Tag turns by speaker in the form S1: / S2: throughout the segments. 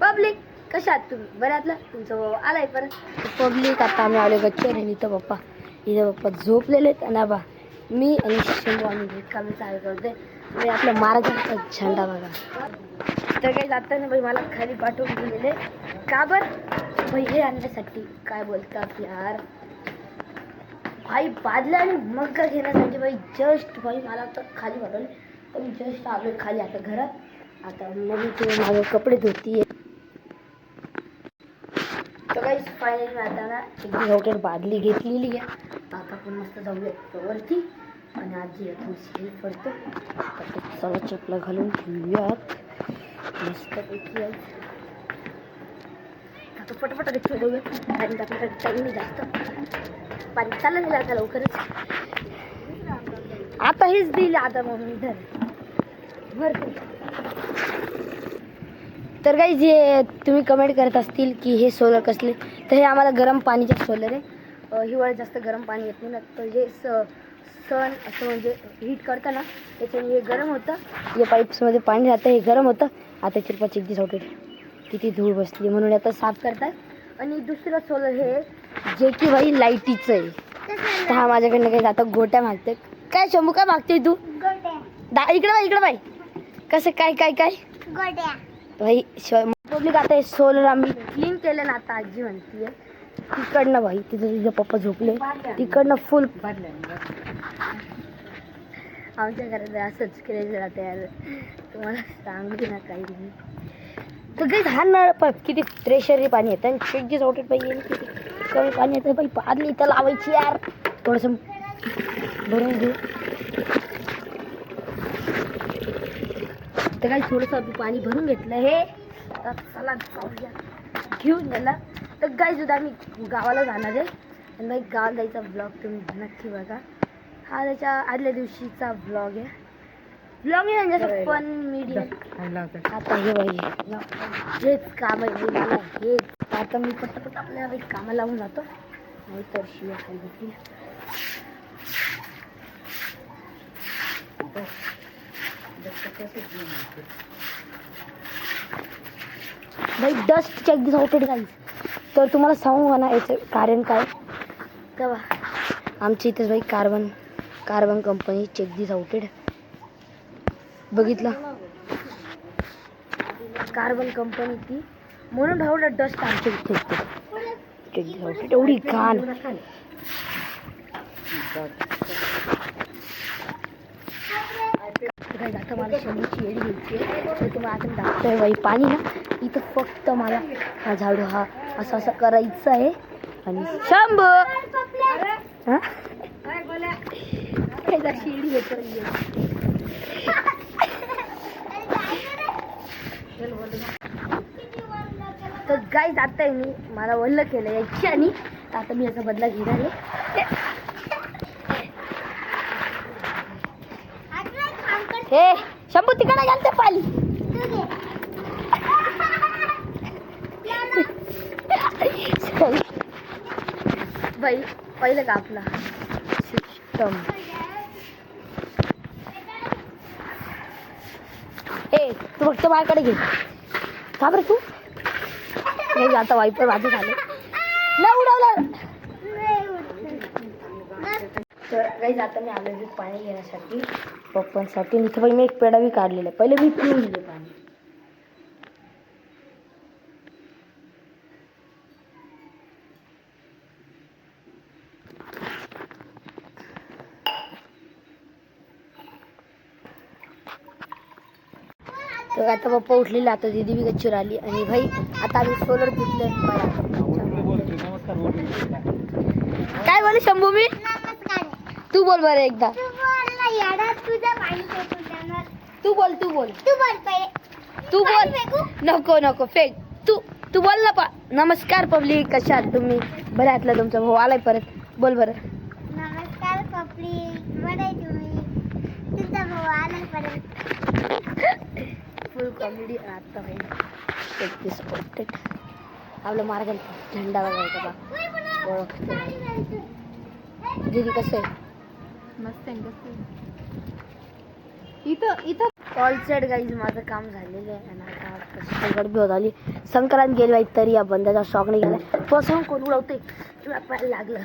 S1: Public कशा आहात तुम्ही? बऱ्यातलं तुमचं भाऊ आलाय परत. पब्लिक आता आम्ही आलो गच्चीवर आणि इथं पप्पा झोपलेले आहेत आणि बा मी आणि शंभू आम्ही रिकामी चालू करतोय. आणि आपल्या महाराजांचा झेंडा बघा. तर काही जाताना भाई मला खाली पाठवून दिलेले का बरं भाई हे आणण्यासाठी. काय बोलतात यार भाई बादल्या आणि मग्गा घेण्यासाठी भाई जस्ट भाई मला आता खाली पाठवले. तर मी जस्ट आलोय खाली आता घरात. आता मग ते माझे कपडे धुतीये. तर काही फायनली आता ना एक दिवस बादली घेतलेली आहे. आता आपण मस्त जाऊया वरती आणि आजी येतो पडतो. चला चपला घालून ठेवूयात मस्तपैकी. आता पटपट गच्चीवर जाऊया आणि आपल्याकडे टाईम नाही जास्त. पाणी चाललं गेलं आता लवकरच. आता हेच दिलं आता मम्मी धर भरते. तर काही जे तुम्ही कमेंट करत असतील की हे सोलर कसले, तर हे आम्हाला गरम पाणीचे सोलर आहे. हिवाळ्यात जास्त गरम पाणी येत नाही ना, तर जे सण असं म्हणजे हीट करतं ना त्याच्याने हे गरम होतं. हे पाईप्समध्ये पाणी राहतं, हे गरम होतं. आता चिरपा चिकदी होते किती धूळ बसली म्हणून आता साफ करताय. आणि दुसरं सोलर हे जे की भाई लाईटीचं आहे. तर हा माझ्याकडनं काही आता गोट्या मागते. काय शंभू काय मागते तू? इकडं बाई कसं काय काय काय गोट्या भाई पब्लिक. आता हे सोलर आम्ही क्लीन केलं ना. आता आजी म्हणतीये तिकडनं भाई तिथं पप्पा झोपले तिकडनं फुल आमच्या घरात असंच केलं जातं यार. तुम्हाला सांगू ना काही नाही. तर काही धान किती प्रेशर पाणी येतं आणि शेगडी सोटेड पाहिजे किती कमी पाणी येतं बाई. पादली इथं लावायची यार थोडंसं भरून घेऊ. तर काही थोडंसं पाणी भरून घेतलं हे. तर चला जाऊया घेऊन गेला. तर काही सुद्धा आम्ही गावाला जाणार आहे आणि बाई गावाला जायचा ब्लॉग तुम्ही नक्की बघा. हा त्याच्या आदल्या दिवशीचा ब्लॉग आहे. ब्लॉग आहे म्हणजे पण मीडियम. आता हे बाई हेच काम आहे मला हेच. आता मी पटपट आपल्या बाई कामाला लावून जातो नाही तर शिवाय खाली घेतली. भाई डस्ट चेक दिस आउटेड गाईज. तर तुम्हाला सांगू ना याचं कारण काय. तेव्हा आमच्या इथेच भाई कार्बन कंपनी चेक दिस आउटेड बघितलं. कार्बन कंपनी ती म्हणून एवढं डस्ट आमच्या इथे चेक दिस आउटेड एवढी घाण. आता मला शंभूची येडी घ्यायची आहे. तर तुम्हाला आता दाखवतोय बाई पाणी ना इथं फक्त मला हा झाडू हा असं करायचं आहे. आणि शंभू हां शेडी घेतो. तर गाईज आता आहे मी मला वल्ल केलं याची आणि आता मी याचा बदला घेणार आहे. हे शंभू तिकडे घालते पाली. बाई पहिलं का आपला सिस्टम. ए तू फक्त माझ्याकडे घे का बरं तू. नाही आता वाईपर वाजत झाले ना उडवलं. तर काही जाता मी आलो पाणी घेण्यासाठी पप्पांसाठी. इथं पण मी एक पेढा बी काढलेला आहे. पहिले मी पिऊन दिले पाणी. तर आता पप्पा उठलेले. आता दीदी बी गच्चीवर आली आणि भाई आता आम्ही सोलर घेतले. काय बोल शंभू मी तू बोल बरं एकदा. तू बोल नको फेक. तू बोल ना. नमस्कार पब्लिक कशा आहात तुम्ही? बरं आतला तुमचा भाऊ आलाय परत. बोल बरं.
S2: नमस्कार पब्लिक बरं आहे तुम्ही? तुमचा भाऊ आलाय परत.
S1: फुल कॉमेडी. आता भाई आपलं मार्गाला झेंडा बघायचा बा ओळखते. दीदी कसं आहे?
S2: मस्त आहे. इथं
S1: ऑल सेट गाईज माझं काम झालेलं आहे आणि आता संकट बी होत आली. संक्रांत गेली बाई तरी या बंदाचा शॉक नाही गेला. पासून कोण उडवते तुला पाहायला लागलं.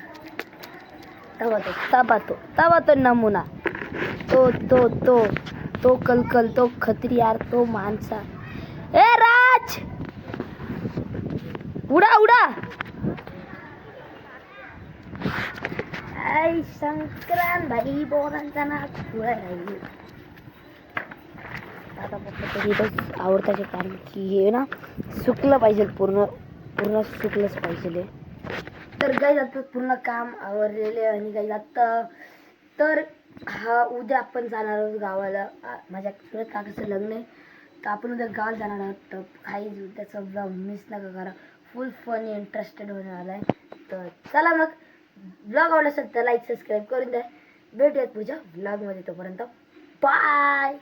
S1: तवा तो नमुना तो कलकल तो खत्री यार तो माणसा. ए राज उडा आई संक्रांत भाई बोरांचा नाच पुढे राहिली. आता फक्त तरी इथंच आवडताचे कारण की हे ना सुकलं पाहिजे पूर्ण सुकलंच पाहिजे. तर काही जातं पूर्ण काम आवरलेले आणि काही जातं तर हा उद्या आपण जाणार आहोत गावाला. माझ्या सुरत काकाचं लग्न आहे तर आपण उद्या गावाला जाणार आहोत. तर काही उद्याचा ब्लॉग मिस नका करा. फुल फनी इंटरेस्टेड होणार आला आहे. तर चला मग ब्लॉग आवडला असेल तर लाईक सबस्क्राईब करून द्या. भेटूयात पुढच्या ब्लॉगमध्ये. तोपर्यंत बाय.